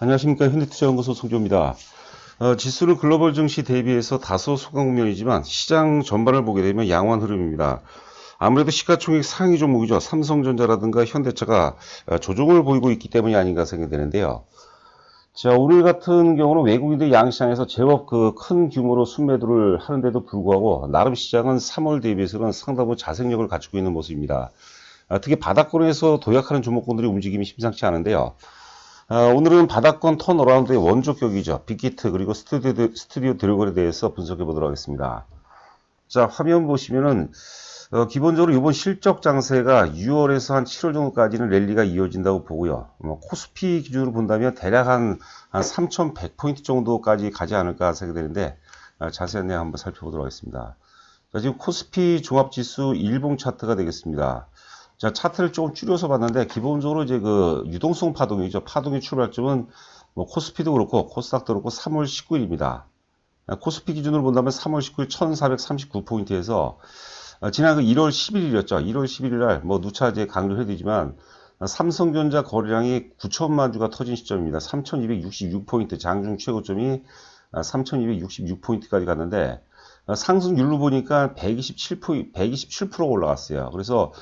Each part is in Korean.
안녕하십니까. 현대투자연구소 송조입니다. 지수를 글로벌 증시 대비해서 다소 소강 국면이지만 시장 전반을 보게 되면 양호한 흐름입니다. 아무래도 시가총액 상위 종목이죠. 삼성전자라든가 현대차가 조정을 보이고 있기 때문이 아닌가 생각되는데요. 자, 오늘 같은 경우는 외국인들 양시장에서 제법 큰 규모로 순매도를 하는데도 불구하고 나름 시장은 3월 대비해서는 상당히 자생력을 갖추고 있는 모습입니다. 특히 바닥권에서 도약하는 종목군들이 움직임이 심상치 않은데요. 오늘은 바닥권 턴어라운드의 원조격이죠. 빅히트 그리고 스튜디오 드래곤에 대해서 분석해 보도록 하겠습니다. 자, 화면 보시면은 기본적으로 이번 실적 장세가 6월에서 한 7월 정도까지는 랠리가 이어진다고 보고요. 코스피 기준으로 본다면 대략 한 3,100포인트 정도까지 가지 않을까 생각되는데 자세한 내용 한번 살펴보도록 하겠습니다. 자, 지금 코스피 종합지수 일봉 차트가 되겠습니다. 자, 차트를 조금 줄여서 봤는데, 기본적으로 이제 유동성 파동이죠. 파동의 출발점은 코스피도 그렇고, 코스닥도 그렇고, 3월 19일입니다. 코스피 기준으로 본다면 3월 19일 1439포인트에서, 지난 1월 11일이었죠. 1월 11일 날, 누차 이제 강조를 해드리지만, 삼성전자 거래량이 9천만 주가 터진 시점입니다. 3266포인트, 장중 최고점이 3266포인트까지 갔는데, 상승률로 보니까 127% 올라갔어요. 그래서,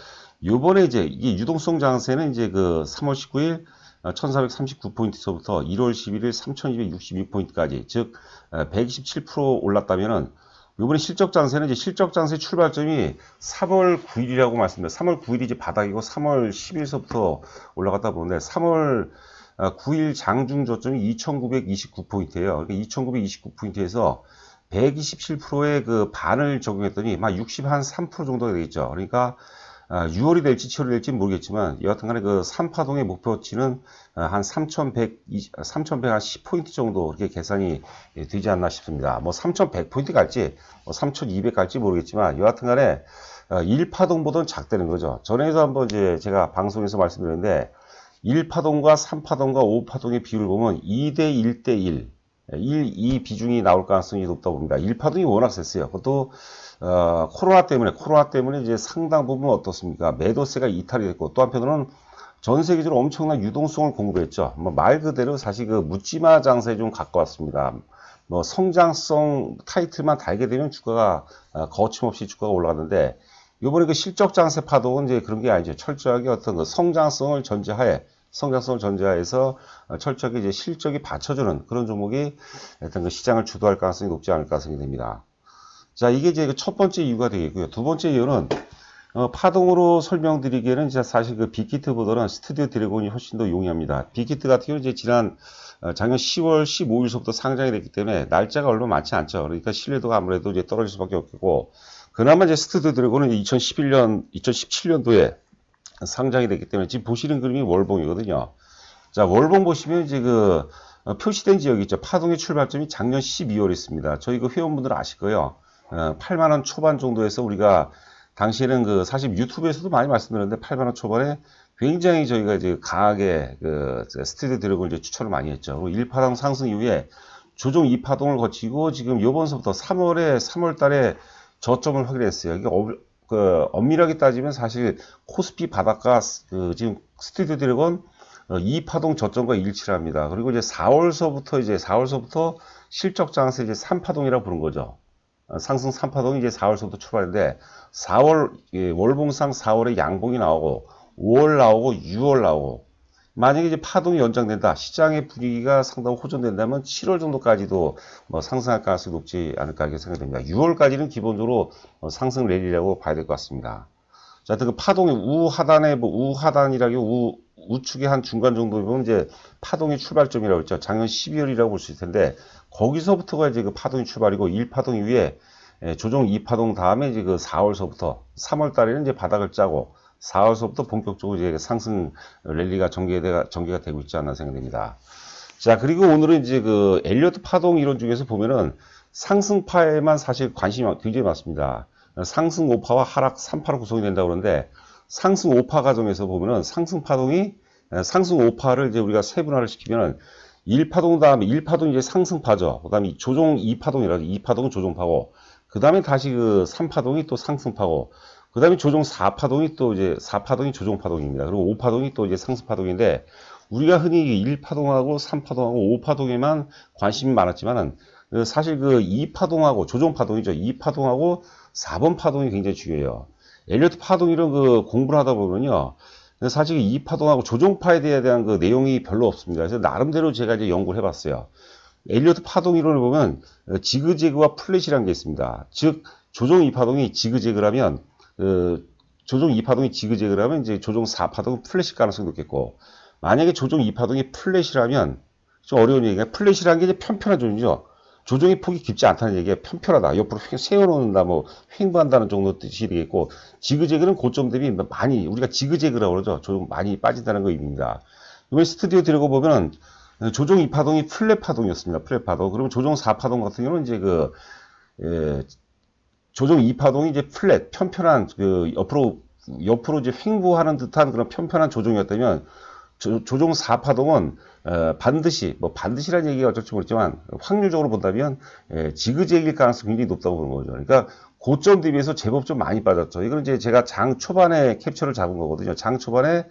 요번에 이제 이게 유동성 장세는 이제 3월 19일 1439포인트서부터 1월 11일 3266포인트까지 즉 127% 올랐다면은 요번에 실적 장세는 이제 실적 장세 출발점이 3월 9일이라고 말씀드렸습니다. 3월 9일이 이제 바닥이고 3월 10일서부터 올라갔다 보는데 3월 9일 장중 저점이 2929포인트예요. 그러니까 2929포인트에서 127%의 반을 적용했더니 막 63% 정도가 되겠죠. 그러니까 6월이 될지 7월이 될지 모르겠지만 여하튼간에 3파동의 목표치는 한 3,110포인트 정도 이렇게 계산이 되지 않나 싶습니다. 3,100포인트 갈지 3,200 갈지 모르겠지만 여하튼간에 1파동보다는 작다는 거죠. 전에도 한번 이제 제가 방송에서 말씀드렸는데 1파동과 3파동과 5파동의 비율을 보면 2대 1대 1 2 비중이 나올 가능성이 높다고 봅니다. 1파동이 워낙 셌어요. 그것도 코로나 때문에 이제 상당 부분 어떻습니까? 매도세가 이탈이 됐고, 또 한편으로는 전 세계적으로 엄청난 유동성을 공급했죠. 말 그대로 사실 묻지마 장세에 좀 가까웠습니다. 성장성 타이틀만 달게 되면 주가가, 거침없이 주가가 올라갔는데, 요번에 실적 장세 파동은 이제 그런 게 아니죠. 철저하게 어떤 성장성을 전제하에서 철저하게 이제 실적이 받쳐주는 그런 종목이 어떤 시장을 주도할 가능성이 높지 않을까 생각됩니다. 자, 이게 이제 첫 번째 이유가 되겠고요. 두 번째 이유는, 파동으로 설명드리기에는 진짜 사실 빅히트보다는 스튜디오 드래곤이 훨씬 더 용이합니다. 빅히트 같은 경우는 이제 작년 10월 15일서부터 상장이 됐기 때문에 날짜가 얼마 많지 않죠. 그러니까 신뢰도가 아무래도 이제 떨어질 수밖에 없겠고, 그나마 이제 스튜디오 드래곤은 2017년도에 상장이 됐기 때문에 지금 보시는 그림이 월봉이거든요. 자, 월봉 보시면 이제 표시된 지역이 있죠. 파동의 출발점이 작년 12월에 있습니다. 저희 회원분들 아실 거예요. 8만원 초반 정도에서 우리가 당시에는 사실 유튜브에서도 많이 말씀드렸는데 8만원 초반에 굉장히 저희가 이제 강하게 스튜디오 드래곤을 이제 추천을 많이 했죠. 1파동 상승 이후에 조정 2파동을 거치고 지금 요번서부터 3월 달에 저점을 확인했어요. 이게 엄밀하게 따지면 사실 코스피 바닥과 지금 스튜디오 드래곤 2파동 저점과 일치를 합니다. 그리고 이제 4월서부터 실적 장세 이제 3파동이라고 부른 거죠. 상승 3파동이 이제 4월서부터 출발했는데 4월 월봉상 4월에 양봉이 나오고 5월 나오고 6월 나오고 만약에 이제 파동이 연장된다, 시장의 분위기가 상당히 호전된다면 7월 정도까지도 상승할 가능성이 높지 않을까 이렇게 생각됩니다. 6월까지는 기본적으로 상승 랠리라고 봐야 될 것 같습니다. 자, 파동의 우하단이라기 우측의 한 중간 정도 보면 이제 파동의 출발점이라고 했죠. 작년 12월이라고 볼 수 있을 텐데 거기서부터가 이제 파동이 출발이고 1파동 이후에 조정 2파동 다음에 이제 4월서부터 3월 달에는 이제 바닥을 짜고 4월서부터 본격적으로 이제 상승 랠리가 전개가 되고 있지 않나 생각됩니다. 자, 그리고 오늘은 이제 엘리어트 파동 이론 중에서 보면은 상승파에만 사실 관심이 굉장히 많습니다. 상승 5파와 하락 3파로 구성이 된다고 그러는데 상승 5파 과정에서 보면은 상승 5파를 이제 우리가 세분화를 시키면은 1파동 다음에 1파동이 이제 상승파죠. 그 다음에 조정 2파동이라도 2파동은 조정파고 그 다음에 다시 3파동이 또 상승파고 그 다음에 조종 4파동이 또 이제 4파동이 조종 파동입니다. 그리고 5파동이 또 이제 상승 파동인데 우리가 흔히 1파동하고 3파동하고 5파동에만 관심이 많았지만은 사실 그 2파동하고 조종 파동이죠. 2파동하고 4번 파동이 굉장히 중요해요. 엘리어트 파동 이런 그 공부를 하다 보면요. 사실 2파동하고 조종파에 대한 그 내용이 별로 없습니다. 그래서 나름대로 제가 이제 연구를 해봤어요. 엘리어트 파동 이론을 보면 지그재그와 플랫이라는 게 있습니다. 즉 조종 2파동이 지그재그라면 조종 2파동이 지그재그라면 이제 조종 4파동은 플랫일 가능성이 높겠고 만약에 조종 2파동이 플랫이라면 좀 어려운 얘기가 플랫이라는 게 이제 편편한 조종이죠. 조종의 폭이 깊지 않다는 얘기가 편편하다. 옆으로 세워놓는다, 뭐 횡보한다는 정도 뜻이 되겠고 지그재그는 고점 대비 많이 우리가 지그재그라고 그러죠. 조종 많이 빠진다는 거 의미입니다. 이번에 스튜디오 들어보면은 조종 2파동이 플랫 파동이었습니다. 플랫 파동. 그러면 조종 4파동 같은 경우는 이제 조종 2파동이 이제 플랫, 편편한, 옆으로 이제 횡보하는 듯한 그런 편편한 조종이었다면, 조종 4파동은, 반드시라는 얘기가 어쩔지 모르겠지만, 확률적으로 본다면, 지그재그일 가능성이 굉장히 높다고 보는 거죠. 그러니까, 고점 대비해서 제법 좀 많이 빠졌죠. 이건 이제 제가 장 초반에 캡처를 잡은 거거든요. 장 초반에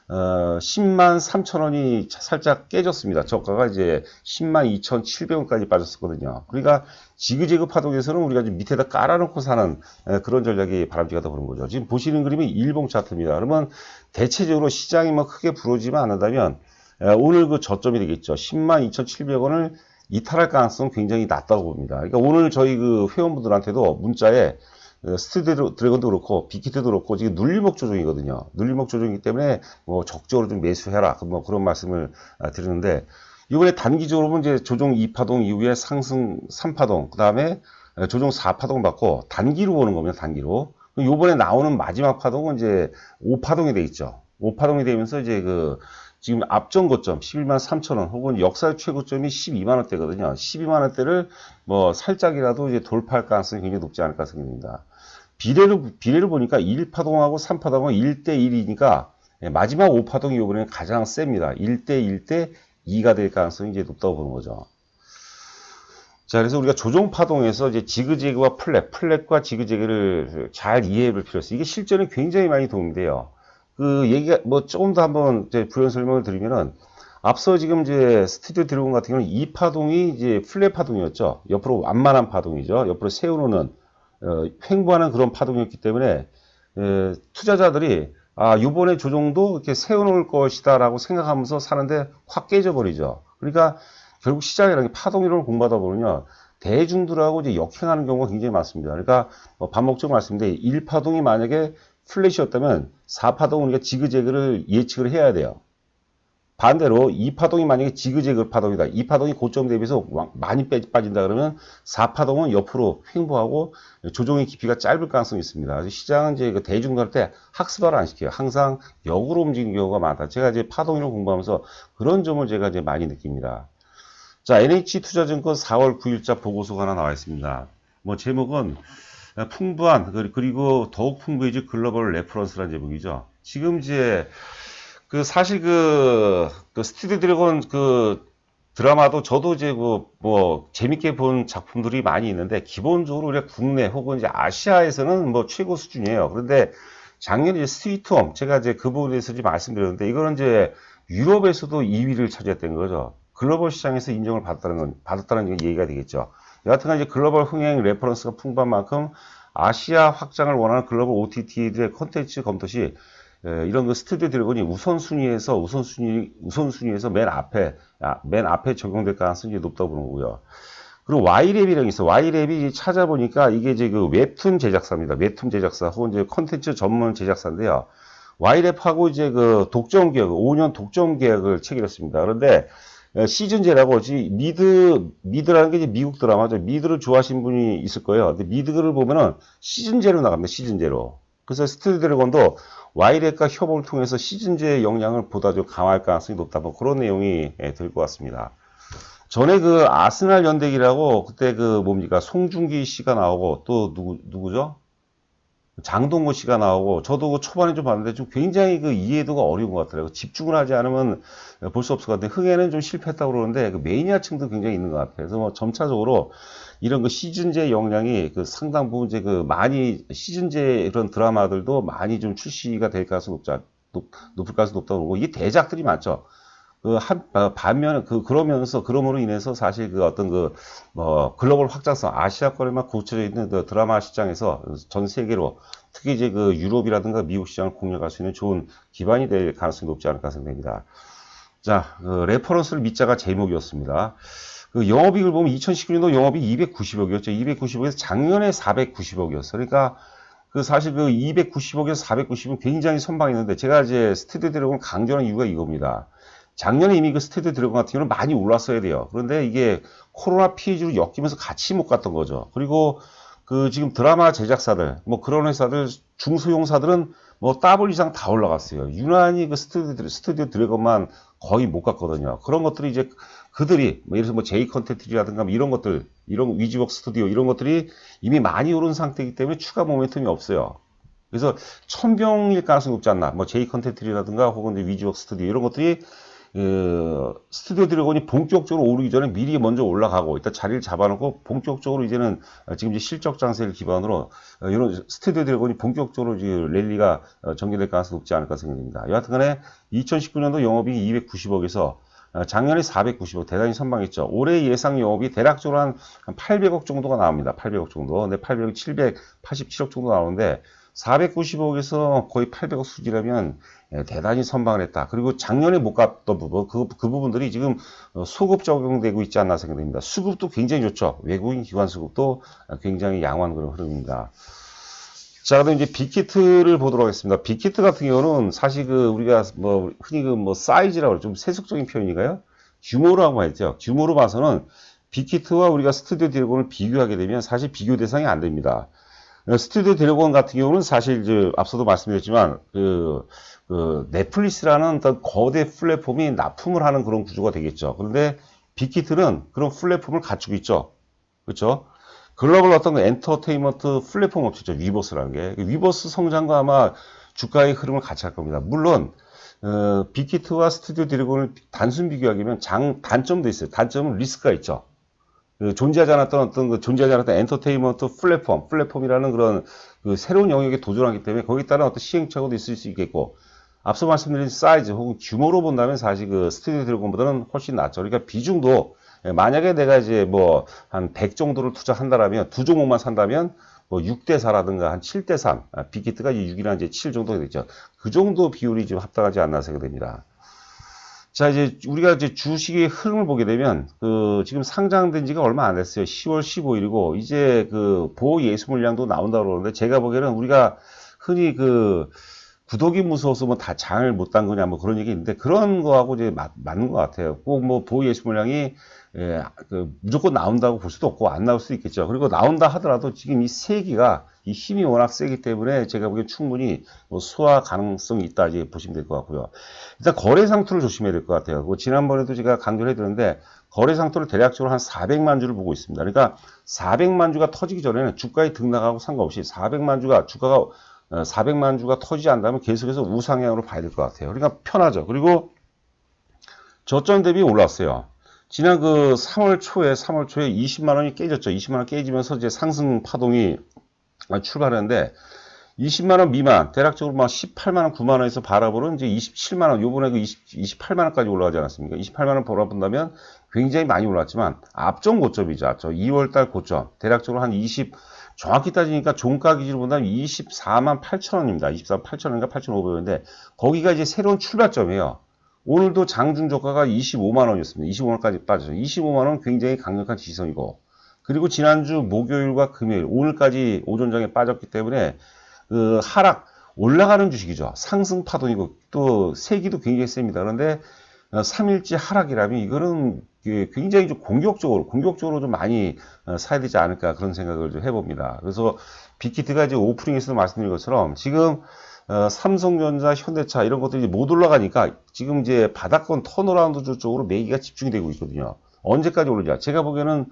10만 3천 원이 살짝 깨졌습니다. 저가가 이제 10만 2,700원까지 빠졌었거든요. 그러니까 지그재그 파동에서는 우리가 지금 밑에다 깔아놓고 사는 그런 전략이 바람직하다 보는 거죠. 지금 보시는 그림이 일봉 차트입니다. 그러면 대체적으로 시장이 뭐 크게 부러지만 않는다면 오늘 그 저점이 되겠죠. 10만 2,700원을 이탈할 가능성은 굉장히 낮다고 봅니다. 그러니까 오늘 저희 그 회원분들한테도 문자에 스튜디오 드래곤도 그렇고 빅히트도 그렇고 지금 눌림목 조정이거든요. 눌림목 조정이기 때문에 뭐 적극적으로 좀 매수해라. 뭐 그런 말씀을 드리는데 이번에 단기적으로 보면 이제 조정 2파동 이후에 상승 3파동 그다음에 조정 4파동 받고 단기로 보는 겁니다. 단기로. 이번에 나오는 마지막 파동은 이제 5파동이 돼 있죠. 5파동이 되면서 이제 지금 앞전 고점 11만 3천 원 혹은 역사 최고점이 12만 원대거든요. 12만 원대를 뭐 살짝이라도 이제 돌파할 가능성이 굉장히 높지 않을까 생각됩니다. 비례를 보니까 1파동하고 3파동은 1대1이니까 마지막 5파동이 이번에는 가장 셉니다. 1대1대 2가 될 가능성이 이제 높다고 보는 거죠. 자, 그래서 우리가 조종파동에서 이제 지그재그와 플랫과 지그재그를 잘 이해해 볼 필요가 있어요. 이게 실전에 굉장히 많이 도움이 돼요. 얘기가, 뭐, 조금 더 한번 이제 부연 설명을 드리면은, 앞서 지금 이제 스튜디오 드래곤 같은 경우는 2파동이 이제 플랫 파동이었죠. 옆으로 완만한 파동이죠. 옆으로 세우는, 횡보하는 그런 파동이었기 때문에, 투자자들이, 요번에 조정도 이렇게 세워놓을 것이다라고 생각하면서 사는데 확 깨져버리죠. 그러니까 결국 시장이라는 게 파동이론을 공부하다 보면요. 대중들하고 이제 역행하는 경우가 굉장히 많습니다. 그러니까 반복적으로 말씀드린데 1파동이 만약에 플랫이었다면 4파동은 우리가 지그재그를 예측을 해야 돼요. 반대로 2파동이 만약에 지그재그 파동이다. 2파동이 고점 대비해서 많이 빠진다 그러면 4파동은 옆으로 횡보하고 조정의 깊이가 짧을 가능성이 있습니다. 그래서 시장은 이제 대중들한테 학습을 안 시켜요. 항상 역으로 움직이는 경우가 많다. 제가 이제 파동이론 공부하면서 그런 점을 제가 이제 많이 느낍니다. 자, NH투자증권 4월 9일자 보고서가 하나 나와 있습니다. 뭐 제목은 풍부한 그리고 더욱 풍부해질 글로벌 레퍼런스라는 제목이죠. 지금 이제 사실 스튜디오 드래곤 드라마도 저도 이제 뭐 재밌게 본 작품들이 많이 있는데 기본적으로 우리가 국내 혹은 이제 아시아에서는 뭐 최고 수준이에요. 그런데 작년에 이제 스위트홈 제가 이제 그 부분에 대해서 말씀드렸는데 이거는 이제 유럽에서도 2위를 차지했던 거죠. 글로벌 시장에서 인정을 받았다는 얘기가 되겠죠. 여하튼 이제 글로벌 흥행 레퍼런스가 풍부한 만큼 아시아 확장을 원하는 글로벌 OTT들의 콘텐츠 검토 시 이런 스튜디오 드래곤이 우선순위에서 맨 앞에 적용될 가능성이 높다고 보는 거고요. 그리고 Y랩이라는 게 있어요. Y랩이 찾아보니까 이게 이제 웹툰 제작사입니다. 웹툰 제작사 혹은 이제 콘텐츠 전문 제작사인데요. Y랩하고 이제 독점 계약, 5년 독점 계약을 체결했습니다. 그런데 시즌제라고 미드라는 게 이제 미국 드라마죠. 미드를 좋아하시는 분이 있을 거예요. 근데 미드를 보면은 시즌제로 나갑니다. 시즌제로. 그래서 스튜디오 드래곤도 Y랩과 협업을 통해서 시즌제의 역량을 보다 좀 강화할 가능성이 높다. 뭐 그런 내용이 될 것 같습니다. 전에 아스날 연대기라고 그때 뭡니까 송중기 씨가 나오고 또 누구죠? 장동건 씨가 나오고, 저도 그 초반에 좀 봤는데 좀 굉장히 그 이해도가 어려운 것 같더라고요. 집중을 하지 않으면 볼 수 없을 것 같은데, 흥에는 좀 실패했다고 그러는데, 그 매니아층도 굉장히 있는 것 같아요. 그래서 뭐 점차적으로 이런 그 시즌제 역량이 그 상당 부분 이제 그 많이, 시즌제 이런 드라마들도 많이 좀 출시가 될 가능성이 높을 가능성이 높다고 그러고, 이게 대작들이 많죠. 반면, 그러므로 인해서 사실 그 어떤 글로벌 확장성, 아시아권에만 굳혀져 있는 그 드라마 시장에서 전 세계로, 특히 이제 그 유럽이라든가 미국 시장을 공략할 수 있는 좋은 기반이 될 가능성이 높지 않을까 생각됩니다. 자, 레퍼런스를 믿자가 제목이었습니다. 그 영업이익을 보면 2019년도 영업이익 290억이었죠. 290억에서 작년에 490억이었어요. 그러니까 사실 그 290억에서 490은 굉장히 선방했는데, 제가 이제 스튜디오 드래곤을 강조하는 이유가 이겁니다. 작년에 이미 그 스튜디오 드래곤 같은 경우는 많이 올랐어야 돼요. 그런데 이게 코로나 피해주로 엮이면서 같이 못 갔던 거죠. 그리고 지금 드라마 제작사들, 뭐 그런 회사들, 중소형사들은 뭐 더블 이상 다 올라갔어요. 유난히 그 스튜디오 드래곤만 거의 못 갔거든요. 그런 것들이 이제 그들이, 뭐 예를 들어서 뭐 제이 컨텐츠라든가 뭐 이런 것들, 이런 위즈웍 스튜디오 이런 것들이 이미 많이 오른 상태이기 때문에 추가 모멘텀이 없어요. 그래서 천병일 가능성이 높지 않나. 뭐 제이 컨텐츠라든가 혹은 이제 위즈웍 스튜디오 이런 것들이 스튜디오 드래곤이 본격적으로 오르기 전에 미리 먼저 올라가고 일단 자리를 잡아놓고 본격적으로 이제는 지금 이제 실적 장세를 기반으로 이런 스튜디오 드래곤이 본격적으로 이제 랠리가 전개될 가능성이 높지 않을까 생각됩니다. 여하튼간에 2019년도 영업이익 290억에서 작년에 490억 대단히 선방했죠. 올해 예상 영업이 대략적으로 한 800억 정도가 나옵니다. 800억 정도. 근데 800억 787억 정도 나오는데 490억에서 거의 800억 수지라면 대단히 선방을 했다. 그리고 작년에 못 갔던 부분, 그 부분들이 지금 소급 적용되고 있지 않나 생각됩니다. 수급도 굉장히 좋죠. 외국인 기관 수급도 굉장히 양호한 그런 흐름입니다. 자, 그다음 이제 빅히트를 보도록 하겠습니다. 빅히트 같은 경우는 사실 우리가 뭐 흔히 사이즈라고 그러죠. 좀 세속적인 표현인가요? 규모라고 했죠. 규모로 봐서는 빅히트와 우리가 스튜디오 드래곤을 비교하게 되면 사실 비교 대상이 안 됩니다. 스튜디오 드래곤 같은 경우는 사실 이제 앞서도 말씀드렸지만 넷플릭스라는 어떤 거대 플랫폼이 납품을 하는 그런 구조가 되겠죠. 그런데 빅히트는 그런 플랫폼을 갖추고 있죠. 그렇죠? 글로벌 어떤 엔터테인먼트 플랫폼 업체죠. 위버스라는 게. 위버스 성장과 아마 주가의 흐름을 같이 할 겁니다. 물론 빅히트와 스튜디오 드래곤을 단순 비교하기면 단점도 있어요. 단점은 리스크가 있죠. 존재하지 않았던 엔터테인먼트 플랫폼이라는 그런 새로운 영역에 도전하기 때문에 거기에 따른 어떤 시행착오도 있을 수 있겠고, 앞서 말씀드린 사이즈 혹은 규모로 본다면 사실 스튜디오 드래곤보다는 훨씬 낫죠. 그러니까 비중도 만약에 내가 이제 뭐 한 100 정도를 투자한다라면 두 종목만 산다면 뭐 6대 4라든가 한 7대 3, 빅히트가 6이나 이제 7 정도가 되죠. 그 정도 비율이 좀 합당하지 않나 생각됩니다. 자, 이제 우리가 이제 주식의 흐름을 보게 되면 지금 상장된 지가 얼마 안 됐어요. 10월 15일이고 이제 보호 예수 물량도 나온다고 그러는데, 제가 보기에는 우리가 흔히 구독이 무서워서 뭐 다 장을 못 담그냐 뭐 그런 얘기 있는데, 그런 거하고 이제 맞는 것 같아요. 꼭 뭐 보호 예수 물량이 무조건 나온다고 볼 수도 없고 안 나올 수도 있겠죠. 그리고 나온다 하더라도 지금 이 세기가 이 힘이 워낙 세기 때문에 제가 보기엔 충분히 수화 가능성이 있다 이제 보시면 될 것 같고요. 일단 거래 상투를 조심해야 될 것 같아요. 지난번에도 제가 강조를 해드렸는데, 거래 상투를 대략적으로 한 400만 주를 보고 있습니다. 그러니까 400만 주가 터지기 전에는 주가의 등락하고 상관없이 400만 주가 터지지 않다면 계속해서 우상향으로 봐야 될 것 같아요. 그러니까 편하죠. 그리고 저점 대비 올랐어요. 지난 3월 초에 20만 원이 깨졌죠. 20만 원 깨지면서 이제 상승 파동이 출발했는데, 20만 원 미만, 대략적으로 막 18만 원, 9만 원에서 바라보는 이제 27만 원, 요번에 28만 원까지 올라가지 않았습니까? 28만 원 바라본다면 굉장히 많이 올랐지만 앞전 고점이죠. 2월 달 고점. 대략적으로 정확히 따지니까 종가 기준으로 본다면 24만 8천 원입니다. 24만 8천 원인가 8,500원인데, 거기가 이제 새로운 출발점이에요. 오늘도 장중 저가가 25만 원이었습니다. 25만원까지 빠졌죠. 25만 원 굉장히 강력한 지지선이고, 그리고 지난주 목요일과 금요일, 오늘까지 오전장에 빠졌기 때문에 올라가는 주식이죠. 상승 파동이고 또 세기도 굉장히 셉니다. 그런데 3일째 하락이라면 이거는 굉장히 좀 공격적으로 좀 많이 사야 되지 않을까 그런 생각을 좀 해봅니다. 그래서 빅히트가 이제 오프닝에서도 말씀드린 것처럼 지금 삼성전자, 현대차 이런 것들이 못 올라가니까 지금 이제 바닥권 턴어라운드 쪽으로 매기가 집중이 되고 있거든요. 언제까지 오르냐? 제가 보기에는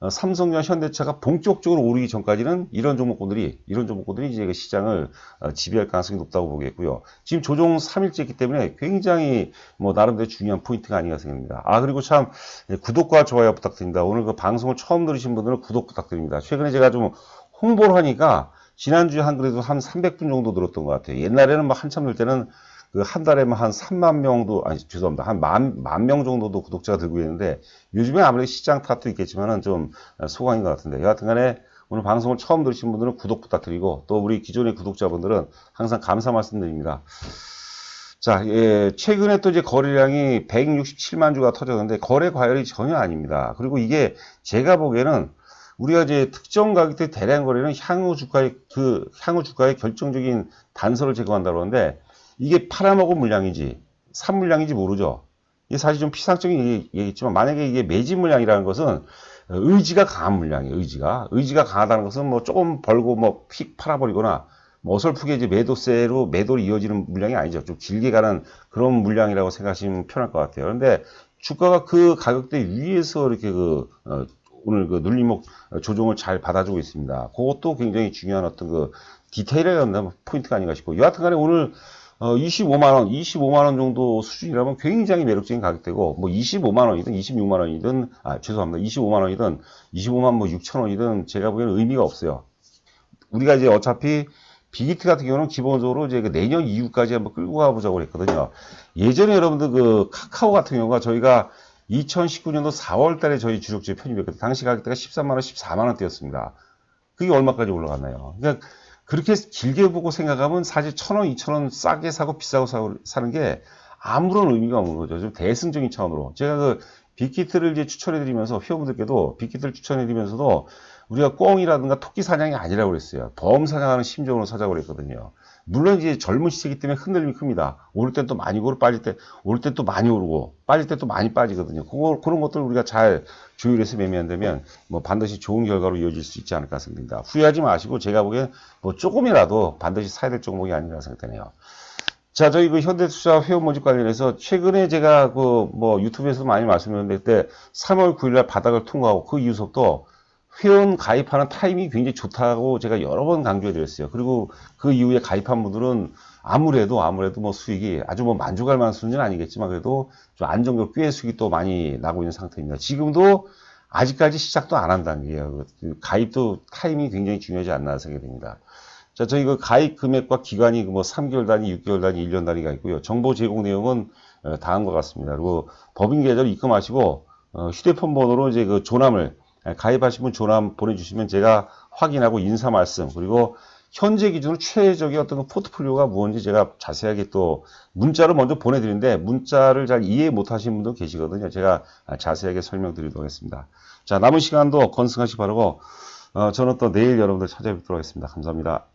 삼성전자, 현대차가 본격적으로 오르기 전까지는 이런 종목군들이 이제 그 시장을 지배할 가능성이 높다고 보겠고요. 지금 조정 3일째이기 때문에 굉장히 뭐 나름대로 중요한 포인트가 아닌가 생각합니다. 그리고 참 구독과 좋아요 부탁드립니다. 오늘 그 방송을 처음 들으신 분들은 구독 부탁드립니다. 최근에 제가 좀 홍보를 하니까 지난주에 그래도 한 300분 정도 들었던 것 같아요. 옛날에는 막 한참 될 때는 그 한 달에 한 3만 명도, 죄송합니다. 한 만 명 정도도 구독자가 들고 있는데, 요즘에 아무래도 시장 탓도 있겠지만은 좀 소강인 것 같은데, 여하튼 간에 오늘 방송을 처음 들으신 분들은 구독 부탁드리고, 또 우리 기존의 구독자분들은 항상 감사 말씀드립니다. 자, 최근에 또 이제 거래량이 167만 주가 터졌는데, 거래 과열이 전혀 아닙니다. 그리고 이게 제가 보기에는 우리가 이제 특정 가격대 대량 거래는 향후 주가의 결정적인 단서를 제공한다고 하는데, 이게 팔아먹은 물량인지 산 물량인지 모르죠. 이게 사실 좀 피상적인 얘기겠지만, 만약에 이게 매집 물량이라는 것은 의지가 강한 물량이에요. 의지가 강하다는 것은 뭐 조금 벌고 뭐 휙 팔아버리거나 뭐 어설프게 이제 매도세로 매도로 이어지는 물량이 아니죠. 좀 길게 가는 그런 물량이라고 생각하시면 편할 것 같아요. 그런데 주가가 그 가격대 위에서 이렇게 오늘 그 눌림목 조정을 잘 받아주고 있습니다. 그것도 굉장히 중요한 어떤 그 디테일한 포인트가 아닌가 싶고, 여하튼 간에 오늘 25만원 정도 수준이라면 굉장히 매력적인 가격대고, 뭐 25만원이든 26만원이든, 죄송합니다. 25만원이든 25만 뭐 6천원이든 제가 보기에는 의미가 없어요. 우리가 이제 어차피 빅히트 같은 경우는 기본적으로 이제 그 내년 이후까지 한번 끌고 가보자고 했거든요. 예전에 여러분들 그 카카오 같은 경우가 저희가 2019년도 4월 달에 저희 주력주에 편입했거든요. 당시 가격대가 13만원, 14만원대였습니다. 그게 얼마까지 올라갔나요? 그러니까 그렇게 길게 보고 생각하면 사실 1,000원, 2,000원 싸게 사고 비싸고 사는 게 아무런 의미가 없는 거죠. 좀 대승적인 차원으로. 제가 그 빅히트를 이제 추천해드리면서 회원분들께도 빅히트를 추천해드리면서도 우리가 꿩이라든가 토끼 사냥이 아니라고 그랬어요. 범 사냥하는 심정으로 사자고 그랬거든요. 물론 이제 젊은 시세이기 때문에 흔들림이 큽니다. 오를 땐 또 많이 오르고 오를 땐 또 많이 오르고 빠질 때 또 많이 빠지거든요. 그런 것들을 우리가 잘 조율해서 매매한다면 뭐 반드시 좋은 결과로 이어질 수 있지 않을까 생각합니다. 후회하지 마시고, 제가 보기엔 뭐 조금이라도 반드시 사야 될 종목이 아니라 생각되네요. 자, 저희 그 현대투자 회원 모집 관련해서 최근에 제가 그 뭐 유튜브에서 많이 말씀드렸는데, 그때 3월 9일날 바닥을 통과하고 그 이후부터 회원 가입하는 타이밍이 굉장히 좋다고 제가 여러 번 강조해 드렸어요. 그리고 그 이후에 가입한 분들은 아무래도 뭐 수익이 아주 뭐 만족할 만한 수준은 아니겠지만, 그래도 좀 안정적 꽤 수익이 또 많이 나고 있는 상태입니다. 지금도 아직까지 시작도 안 한 단계예요. 가입도 타이밍이 굉장히 중요하지 않나 생각이 됩니다. 자, 저희 그 가입 금액과 기간이 뭐 3개월 단위, 6개월 단위, 1년 단위가 있고요. 정보 제공 내용은 다음과 같습니다. 그리고 법인 계좌를 입금하시고 휴대폰 번호로 이제 그 조남을 가입하신 분 조남 보내주시면 제가 확인하고 인사 말씀, 그리고 현재 기준으로 최적의 어떤 그 포트폴리오가 무엇인지 제가 자세하게 또 문자로 먼저 보내드리는데, 문자를 잘 이해 못하시는 분도 계시거든요. 제가 자세하게 설명드리도록 하겠습니다. 자, 남은 시간도 건승하시기 바라고, 저는 또 내일 여러분들 찾아뵙도록 하겠습니다. 감사합니다.